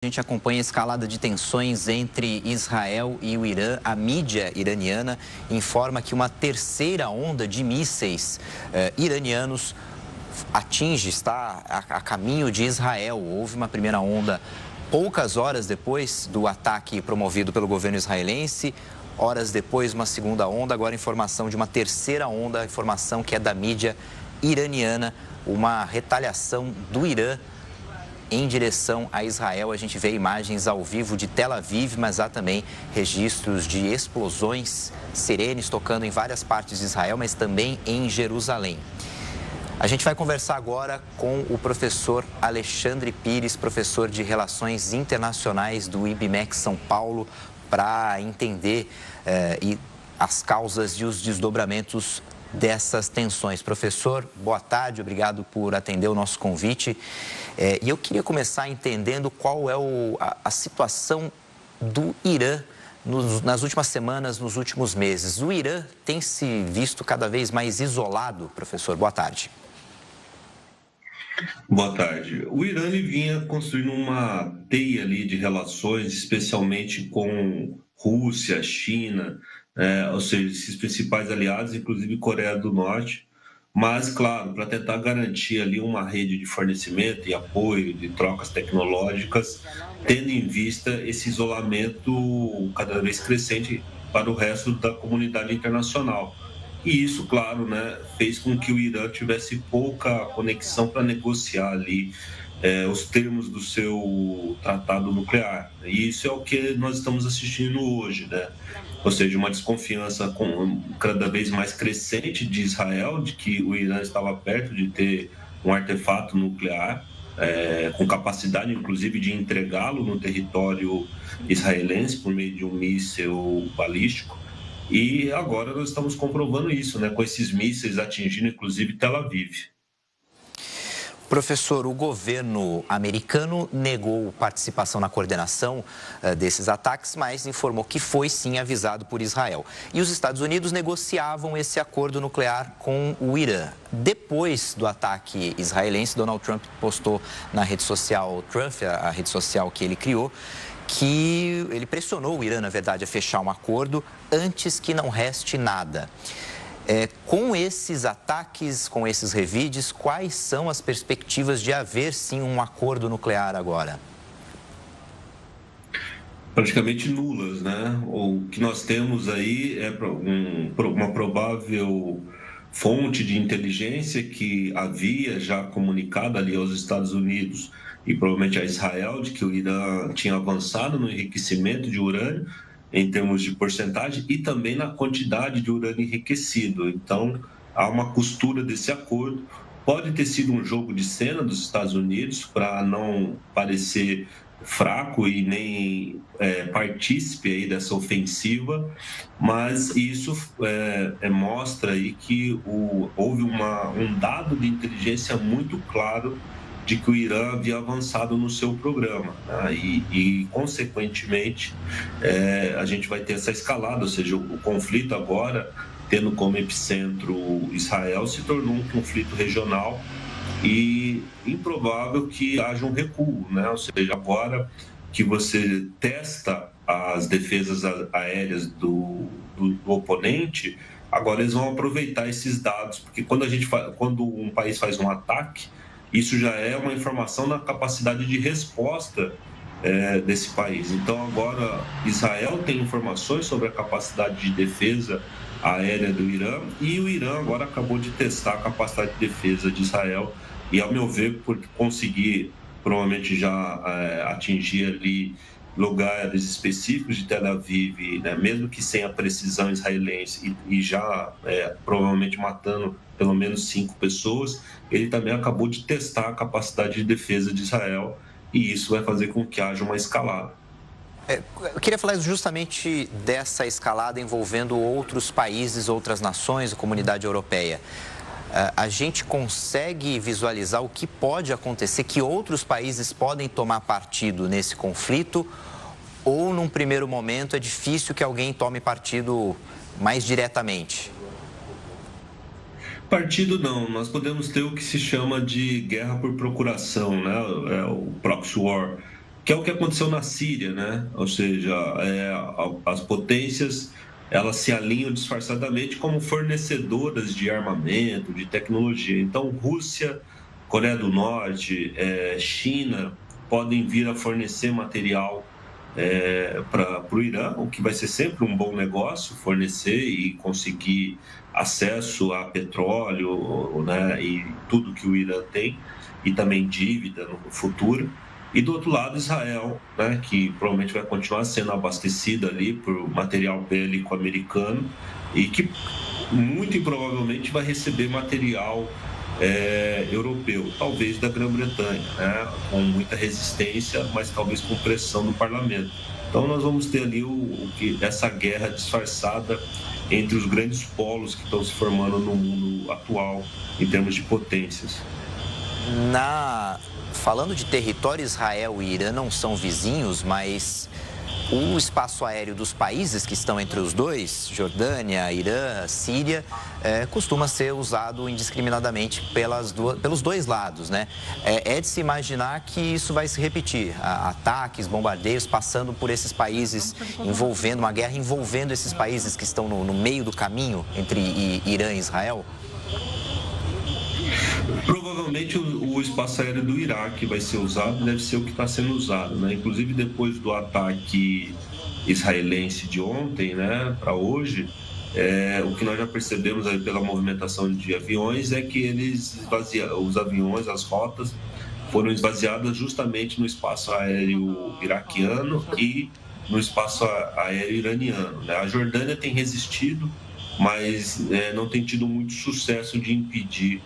A gente acompanha a escalada de tensões entre Israel e o Irã. A mídia iraniana informa que uma terceira onda de mísseis iranianos está a caminho de Israel. Houve uma primeira onda poucas horas depois do ataque promovido pelo governo israelense. Horas depois, uma segunda onda. Agora, informação de uma terceira onda, informação que é da mídia iraniana, uma retaliação do Irã em direção a Israel. A gente vê imagens ao vivo de Tel Aviv, mas há também registros de explosões, sirenes tocando em várias partes de Israel, mas também em Jerusalém. A gente vai conversar agora com o professor Alexandre Pires, professor de Relações Internacionais do IBMEC São Paulo, para entender as causas e os desdobramentos dessas tensões. Professor, boa tarde, obrigado por atender o nosso convite. E eu queria começar entendendo qual é a situação do Irã nas últimas semanas, nos últimos meses. O Irã tem se visto cada vez mais isolado, professor. Boa tarde. Boa tarde. O Irã ele vinha construindo uma teia ali de relações, especialmente com Rússia, China, ou seja, esses principais aliados, inclusive Coreia do Norte, mas, claro, para tentar garantir ali uma rede de fornecimento e apoio, de trocas tecnológicas, tendo em vista esse isolamento cada vez crescente para o resto da comunidade internacional. E isso, claro, né, fez com que o Irã tivesse pouca conexão para negociar ali os termos do seu tratado nuclear. E isso é o que nós estamos assistindo hoje, né? Ou seja, uma desconfiança cada vez mais crescente de Israel, de que o Irã estava perto de ter um artefato nuclear, com capacidade, inclusive, de entregá-lo no território israelense por meio de um míssil balístico. E agora nós estamos comprovando isso, né, com esses mísseis atingindo, inclusive, Tel Aviv. Professor, o governo americano negou participação na coordenação desses ataques, mas informou que foi sim avisado por Israel. E os Estados Unidos negociavam esse acordo nuclear com o Irã. Depois do ataque israelense, Donald Trump postou na rede social Truth, a rede social que ele criou, que ele pressionou o Irã, na verdade, a fechar um acordo antes que não reste nada. Com esses ataques, com esses revides, quais são as perspectivas de haver, sim, um acordo nuclear agora? Praticamente nulas, né? O que nós temos aí é uma provável fonte de inteligência que havia já comunicado ali aos Estados Unidos e provavelmente a Israel de que o Irã tinha avançado no enriquecimento de urânio em termos de porcentagem e também na quantidade de urânio enriquecido. Então, há uma costura desse acordo. Pode ter sido um jogo de cena dos Estados Unidos para não parecer fraco e nem partícipe aí dessa ofensiva, mas isso mostra aí que houve um dado de inteligência muito claro de que o Irã havia avançado no seu programa, né? Consequentemente, a gente vai ter essa escalada, ou seja, o conflito agora, tendo como epicentro Israel, se tornou um conflito regional e improvável que haja um recuo, né? Ou seja, agora que você testa as defesas aéreas do oponente, agora eles vão aproveitar esses dados, porque quando um país faz um ataque, isso já é uma informação na capacidade de resposta desse país. Então, agora, Israel tem informações sobre a capacidade de defesa aérea do Irã e o Irã agora acabou de testar a capacidade de defesa de Israel e, ao meu ver, por conseguir provavelmente já atingir ali lugares específicos de Tel Aviv, né, mesmo que sem a precisão israelense e já provavelmente matando pelo menos 5 pessoas, ele também acabou de testar a capacidade de defesa de Israel e isso vai fazer com que haja uma escalada. Eu queria falar justamente dessa escalada envolvendo outros países, outras nações, a comunidade europeia. A gente consegue visualizar o que pode acontecer, que outros países podem tomar partido nesse conflito, ou num primeiro momento é difícil que alguém tome partido mais diretamente? Partido não, nós podemos ter o que se chama de guerra por procuração, né? O proxy war, que é o que aconteceu na Síria, né? Ou seja, as potências elas se alinham disfarçadamente como fornecedoras de armamento, de tecnologia. Então, Rússia, Coreia do Norte, China podem vir a fornecer material para o Irã, o que vai ser sempre um bom negócio, fornecer e conseguir acesso a petróleo, né, e tudo que o Irã tem, e também dívida no futuro. E do outro lado, Israel, né, que provavelmente vai continuar sendo abastecida ali por material bélico americano e que muito improvavelmente vai receber material europeu, talvez da Grã-Bretanha, né, com muita resistência, mas talvez com pressão do parlamento. Então nós vamos ter ali essa guerra disfarçada entre os grandes polos que estão se formando no mundo atual em termos de potências. Falando de território, Israel e Irã não são vizinhos, mas o espaço aéreo dos países que estão entre os dois, Jordânia, Irã, Síria, costuma ser usado indiscriminadamente pelos dois lados, né? É de se imaginar que isso vai se repetir, ataques, bombardeios passando por esses países, envolvendo uma guerra envolvendo esses países que estão no meio do caminho entre Irã e Israel? Provavelmente o espaço aéreo do Iraque vai ser usado, deve ser o que está sendo usado, né? Inclusive depois do ataque israelense de ontem, né, para hoje, o que nós já percebemos aí pela movimentação de aviões é que os aviões, as rotas, foram esvaziadas justamente no espaço aéreo iraquiano e no espaço aéreo iraniano, né? A Jordânia tem resistido, mas não tem tido muito sucesso de impedir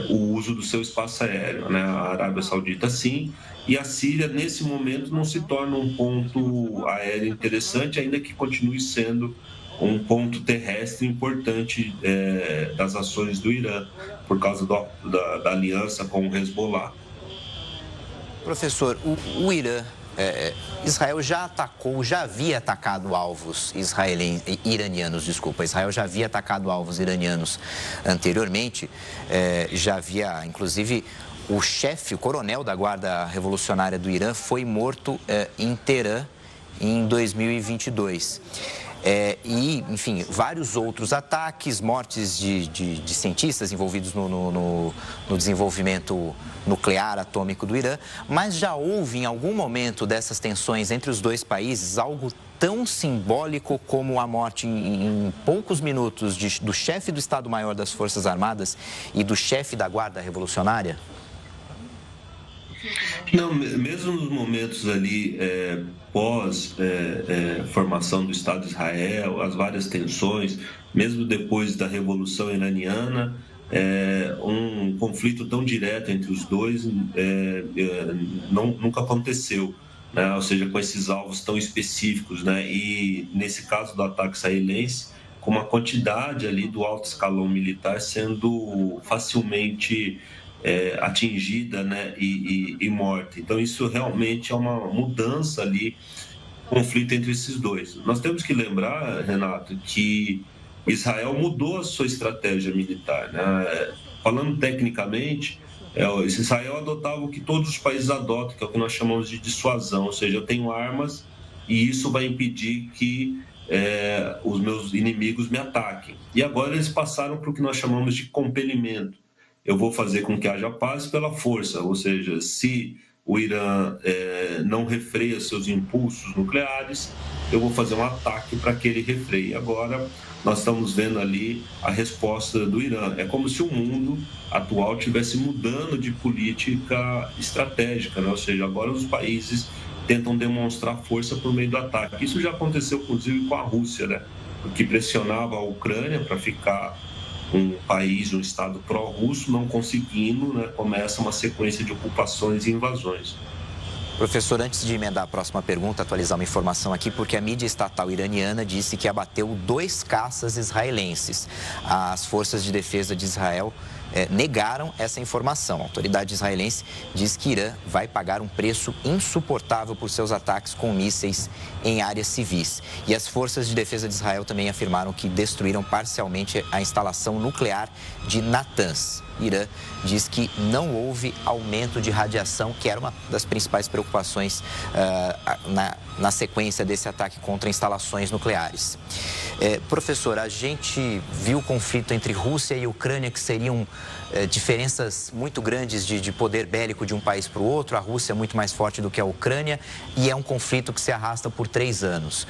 o uso do seu espaço aéreo, né? A Arábia Saudita sim, e a Síria nesse momento não se torna um ponto aéreo interessante, ainda que continue sendo um ponto terrestre importante das ações do Irã, por causa da aliança com o Hezbollah. Professor, o Irã, Israel já havia atacado alvos iranianos, desculpa. Israel já havia atacado alvos iranianos anteriormente, já havia, inclusive, o coronel da Guarda Revolucionária do Irã foi morto em Teherã em 2022. Enfim, vários outros ataques, mortes de cientistas envolvidos no desenvolvimento nuclear atômico do Irã, mas já houve em algum momento dessas tensões entre os dois países algo tão simbólico como a morte em poucos minutos do chefe do Estado-Maior das Forças Armadas e do chefe da Guarda Revolucionária? Não, mesmo nos momentos ali pós formação do Estado de Israel, as várias tensões, mesmo depois da Revolução Iraniana, um conflito tão direto entre os dois nunca aconteceu, né? Ou seja, com esses alvos tão específicos, né? E nesse caso do ataque israelense, com uma quantidade ali do alto escalão militar sendo facilmente atingida, né, e morta. Então isso realmente é uma mudança ali, conflito entre esses dois. Nós temos que lembrar, Renato, que Israel mudou a sua estratégia militar, né? Falando tecnicamente, Israel adotava o que todos os países adotam, que é o que nós chamamos de dissuasão, ou seja, eu tenho armas e isso vai impedir que os meus inimigos me ataquem. E agora eles passaram para o que nós chamamos de compelimento. Eu vou fazer com que haja paz pela força, ou seja, se o Irã não refreia seus impulsos nucleares, eu vou fazer um ataque para que ele refreie. Agora, nós estamos vendo ali a resposta do Irã. É como se o mundo atual estivesse mudando de política estratégica, né? Ou seja, agora os países tentam demonstrar força por meio do ataque. Isso já aconteceu, inclusive, com a Rússia, né? Que pressionava a Ucrânia para ficar um país, um Estado pró-russo, não conseguindo, né, começa uma sequência de ocupações e invasões. Professor, antes de emendar a próxima pergunta, atualizar uma informação aqui, porque a mídia estatal iraniana disse que abateu 2 caças israelenses. As forças de defesa de Israel negaram essa informação. A autoridade israelense diz que Irã vai pagar um preço insuportável por seus ataques com mísseis em áreas civis. E as forças de defesa de Israel também afirmaram que destruíram parcialmente a instalação nuclear de Natanz. Irã diz que não houve aumento de radiação, que era uma das principais preocupações na sequência desse ataque contra instalações nucleares. Professor, a gente viu o conflito entre Rússia e Ucrânia, que seriam diferenças muito grandes de poder bélico de um país para o outro. A Rússia é muito mais forte do que a Ucrânia e é um conflito que se arrasta por 3 anos.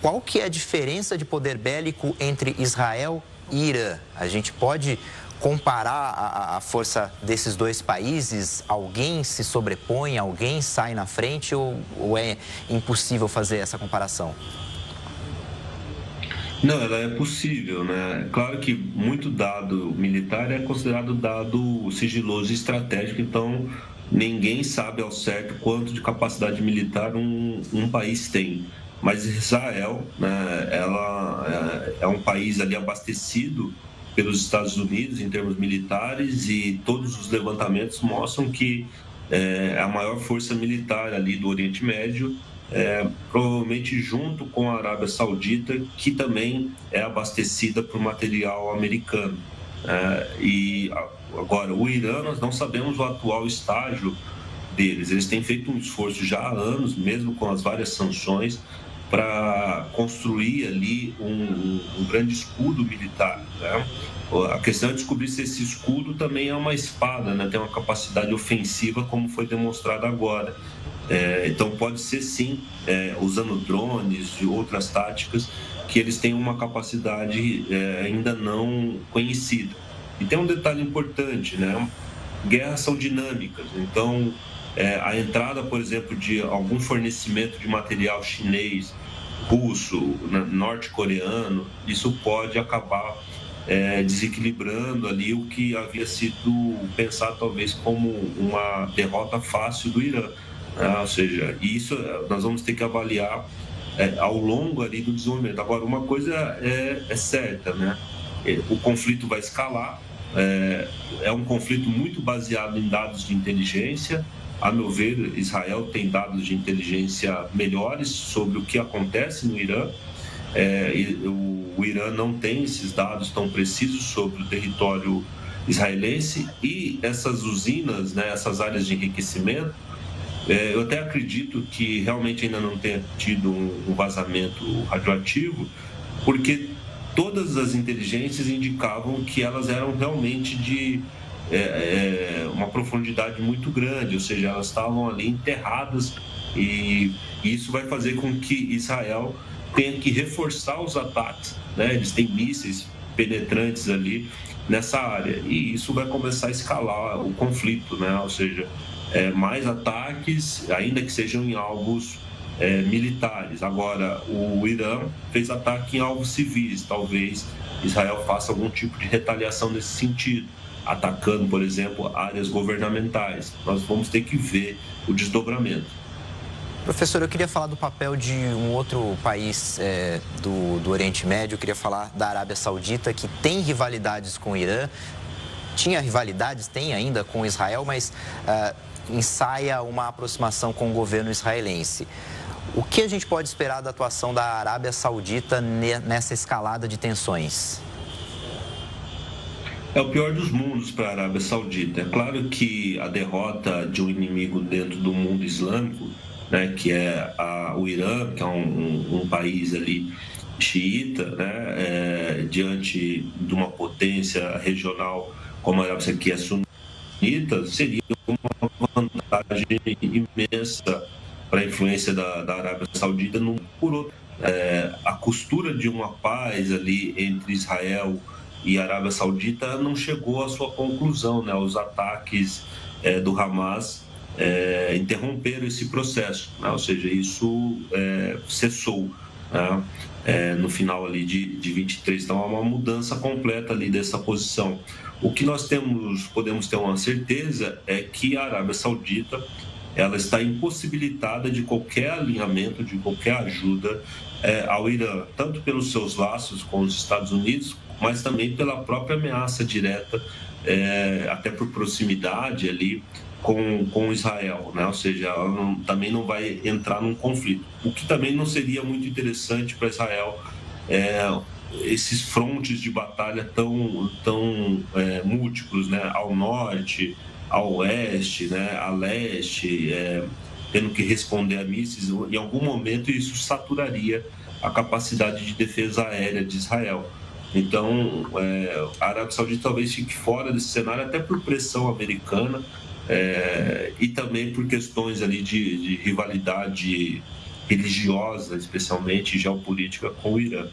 Qual que é a diferença de poder bélico entre Israel e Irã? A gente pode comparar a força desses dois países? Alguém se sobrepõe, alguém sai na frente ou é impossível fazer essa comparação? Não, ela é possível, né? Claro que muito dado militar é considerado dado sigiloso e estratégico, então ninguém sabe ao certo quanto de capacidade militar um país tem. Mas Israel, né, ela é um país ali abastecido pelos Estados Unidos em termos militares e todos os levantamentos mostram que é a maior força militar ali do Oriente Médio, provavelmente junto com a Arábia Saudita, que também é abastecida por material americano. E agora, o Irã, nós não sabemos o atual estágio deles. Eles têm feito um esforço já há anos, mesmo com as várias sanções, para construir ali um grande escudo militar, né? A questão é descobrir se esse escudo também é uma espada, né? Tem uma capacidade ofensiva, como foi demonstrado agora. Então pode ser sim, usando drones e outras táticas, que eles têm uma capacidade ainda não conhecida. E tem um detalhe importante, né? Guerras são dinâmicas, então a entrada, por exemplo, de algum fornecimento de material chinês, russo, norte-coreano, isso pode acabar desequilibrando ali o que havia sido pensado talvez como uma derrota fácil do Irã. Ou seja, isso nós vamos ter que avaliar ao longo ali do desenvolvimento. Agora, uma coisa é certa, né? O conflito vai escalar, é um conflito muito baseado em dados de inteligência. A meu ver, Israel tem dados de inteligência melhores sobre o que acontece no Irã. O Irã não tem esses dados tão precisos sobre o território israelense e essas usinas, né, essas áreas de enriquecimento, eu até acredito que realmente ainda não tenha tido um vazamento radioativo, porque todas as inteligências indicavam que elas eram realmente de uma profundidade muito grande, ou seja, elas estavam ali enterradas, e isso vai fazer com que Israel tenha que reforçar os ataques, né? Eles têm mísseis penetrantes ali nessa área, e isso vai começar a escalar o conflito, né? Ou seja, mais ataques, ainda que sejam em alvos militares. Agora, o Irã fez ataque em alvos civis, talvez Israel faça algum tipo de retaliação nesse sentido, atacando, por exemplo, áreas governamentais. Nós vamos ter que ver o desdobramento. Professor, eu queria falar do papel de um outro país do Oriente Médio, eu queria falar da Arábia Saudita, que tem rivalidades com o Irã, tinha rivalidades, tem ainda com Israel, mas ensaia uma aproximação com o governo israelense. O que a gente pode esperar da atuação da Arábia Saudita nessa escalada de tensões? É o pior dos mundos para a Arábia Saudita. É claro que a derrota de um inimigo dentro do mundo islâmico, né, que é o Irã, que é um país ali xiita, né, diante de uma potência regional como a Arábia Saudita, que é sunita, seria uma vantagem imensa para a influência da Arábia Saudita. Por outro, a costura de uma paz ali entre Israel e a Arábia Saudita não chegou à sua conclusão, né? Os ataques do Hamas interromperam esse processo, né? Ou seja, isso cessou, né? No final ali de 23. Então, há uma mudança completa ali dessa posição. O que nós podemos ter uma certeza é que a Arábia Saudita ela está impossibilitada de qualquer alinhamento, de qualquer ajuda ao Irã, tanto pelos seus laços com os Estados Unidos, mas também pela própria ameaça direta, até por proximidade ali com Israel, né? Ou seja, ela também não vai entrar num conflito. O que também não seria muito interessante para Israel esses frontes de batalha tão múltiplos, né? Ao norte, ao oeste, né? A leste, tendo que responder a mísseis. Em algum momento isso saturaria a capacidade de defesa aérea de Israel. Então, a Arábia Saudita talvez fique fora desse cenário, até por pressão americana, e também por questões ali de rivalidade religiosa, especialmente geopolítica, com o Irã.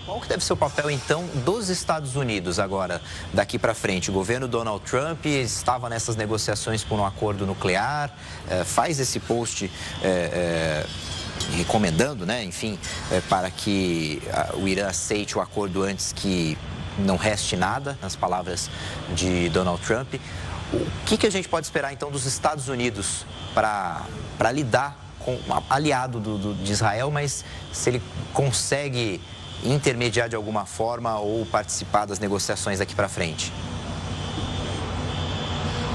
Qual que deve ser o papel, então, dos Estados Unidos agora, daqui para frente? O governo Donald Trump estava nessas negociações por um acordo nuclear, faz esse post recomendando, né, enfim, para que o Irã aceite o acordo antes que não reste nada, nas palavras de Donald Trump. O que a gente pode esperar, então, dos Estados Unidos para lidar com um aliado de Israel, mas se ele consegue intermediar de alguma forma ou participar das negociações daqui para frente?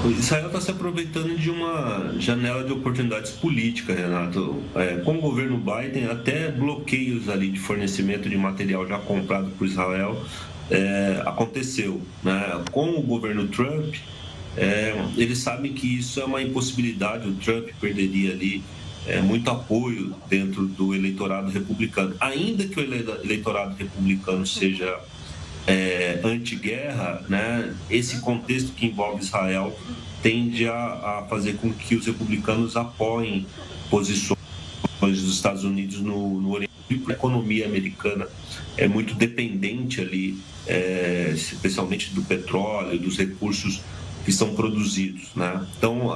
O Israel está se aproveitando de uma janela de oportunidades políticas, Renato. Com o governo Biden, até bloqueios ali de fornecimento de material já comprado por Israel aconteceu, né? Com o governo Trump, eles sabem que isso é uma impossibilidade. O Trump perderia ali muito apoio dentro do eleitorado republicano. Ainda que o eleitorado republicano seja anti-guerra, né, esse contexto que envolve Israel tende a fazer com que os republicanos apoiem posições dos Estados Unidos no Oriente. A economia americana é muito dependente ali, especialmente do petróleo, dos recursos que são produzidos, né? Então,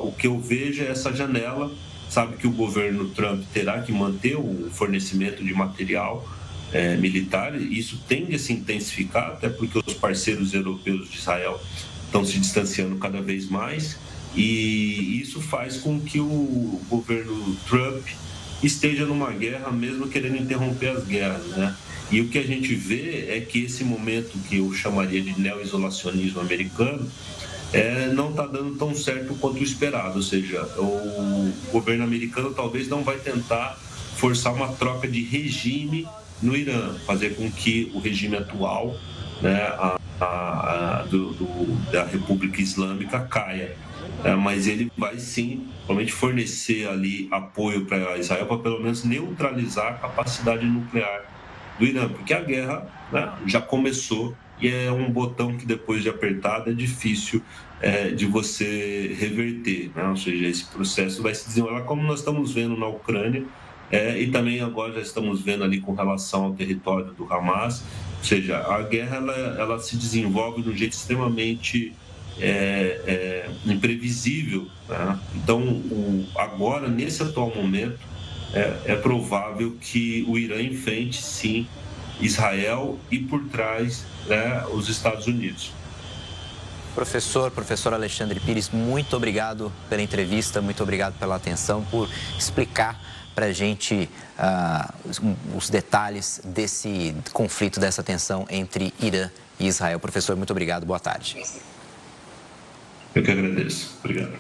o que eu vejo é essa janela. Sabe que o governo Trump terá que manter o fornecimento de material militar, e isso tende a se intensificar, até porque os parceiros europeus de Israel estão se distanciando cada vez mais, e isso faz com que o governo Trump esteja numa guerra, mesmo querendo interromper as guerras, né? E o que a gente vê é que esse momento que eu chamaria de neo-isolacionismo americano não está dando tão certo quanto o esperado, ou seja, o governo americano talvez não vai tentar forçar uma troca de regime no Irã, fazer com que o regime atual, né, da República Islâmica caia. Mas ele vai sim, provavelmente, fornecer ali apoio para Israel para pelo menos neutralizar a capacidade nuclear do Irã, porque a guerra, né, já começou e é um botão que depois de apertado é difícil de você reverter, né? Ou seja, esse processo vai se desenrolar como nós estamos vendo na Ucrânia, e também agora já estamos vendo ali com relação ao território do Hamas. Ou seja, a guerra ela se desenvolve de um jeito extremamente imprevisível, né? Então, agora, nesse atual momento, é provável que o Irã enfrente, sim, Israel e, por trás, né, os Estados Unidos. Professor Alexandre Pires, muito obrigado pela entrevista, muito obrigado pela atenção, por explicar para a gente os detalhes desse conflito, dessa tensão entre Irã e Israel. Professor, muito obrigado, boa tarde. Eu que agradeço. Obrigado.